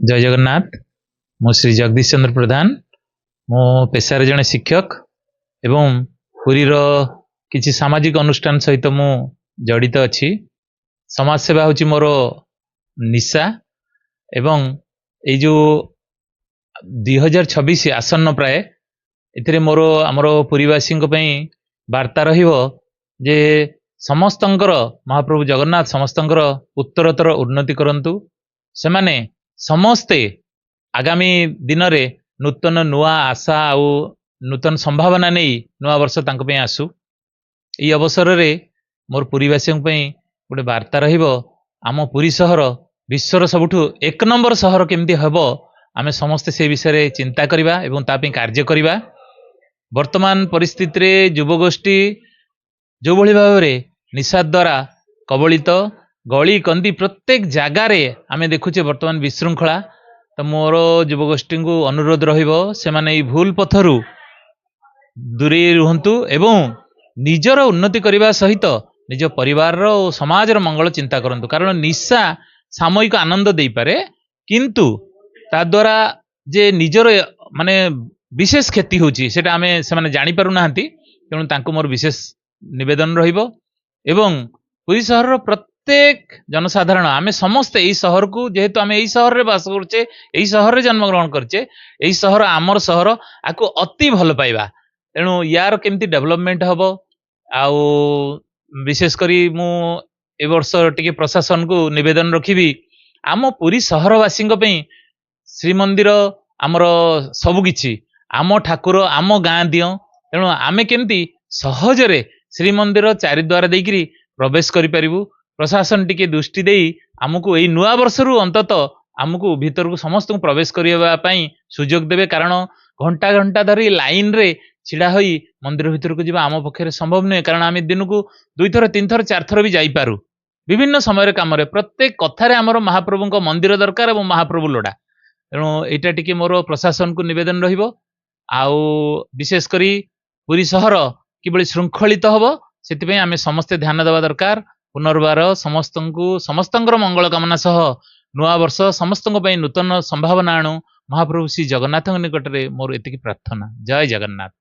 जय जगन्नाथ। मु श्री जगदीश चंद्र प्रधान। मो पेशार जड़े शिक्षक एवं पुरीर किसी सामाजिक अनुष्ठान सहित मु जड़ित अच्छी। समाज सेवा हूँ मोर निशा एवं ये जो 2026 आसन्न प्राय ए मोर आमर पुरीवासी वार्ता रहिबो जे समस्तंकर महाप्रभु जगन्नाथ समस्तंकर उत्तरोत्तर उन्नति करंतु। सेमाने समस्ते आगामी दिन रे नूतन नुआ आशा आउ नूतन संभावना नहीं नुआ वर्ष तांको पे आसु। ई अवसर रे मोर पुरीवासी गोटे वार्ता रहिबो आम पुरी सहर विश्वर सबुठु एक नंबर सहर केमती हबो आमे समस्ते से विषय रे चिंता करिबा एवं तापी कार्य करिबा। वर्तमान परिस्थिति रे युवगोष्ठी जो भली भाव रे निशा द्वारा कबलित गली कंदी प्रत्येक जगार आमे देखुचे वर्तमान विशृंखला। तो मोर युवगोष्ठी को अनुरोध रहिबो से माने भूल पथरु दूरे रुहंतु एवं निजर उन्नति करने सहित निज परिवार और समाज मंगल चिंता करंतु। कारण निशा सामयिक आनंद दे पारे किंतु ता द्वारा जे निजर माने विशेष क्षति होची सेटा आमे से माने जानि पारु नाहंती। तेणु तांको मोर विशेष निवेदन रहिबो एवं पुरी सहर प्रत्येक जनसाधारण आमे समस्त एई सहर को जेहेतु आमे एई सहर रे बास करछे एई सहर रे जन्म ग्रहण करछे एई सहर आमर सहर आको अति भल पाइबा। तेणु यार केमती डेवलपमेंट हबो आउ विशेष करी मु ए वर्ष टिके प्रशासन को निवेदन रखिबी आम पुरी सहरवासी श्रीमंदिर आमर सबुकिछि आम ठाकुर आम गाँ दियो। तेणु आमे केमती सहजरे श्रीमंदिर चारिद्वार देकरी प्रवेश करि परिबु। प्रशासन टिके दृष्टि देई आमको एई नुआ वर्ष रु अंतत आमको भीतर को समस्त को प्रवेश करबा पई सुजोग देबे। कारण घंटा घंटा धरी लाइन रे छिड़ा होई मंदिर भीतर को जीवा आम पक्षे संभव नुहे। कारण आम दिन को 2 थर 3 थर 4 थर भी जाई पारू विभिन्न समय काम रे प्रत्येक कथारे आमर महाप्रभु को मंदिर दरकार और महाप्रभु लोड़ा। तेणु एटा टिके मोर प्रशासन को निवेदन रहिबो आउ विशेष करी पुरी सहर किबळी श्रृंखलित हबो सेति पई आमे समस्त ध्यान देवा दरकार। पुनर्बार समस्तंकर मंगल कामना सह नुआ वर्ष समस्तंक पई नूतन संभावना आणु महाप्रभु श्री जगन्नाथ निकट रे मोर एतिकी प्रार्थना। जय जगन्नाथ।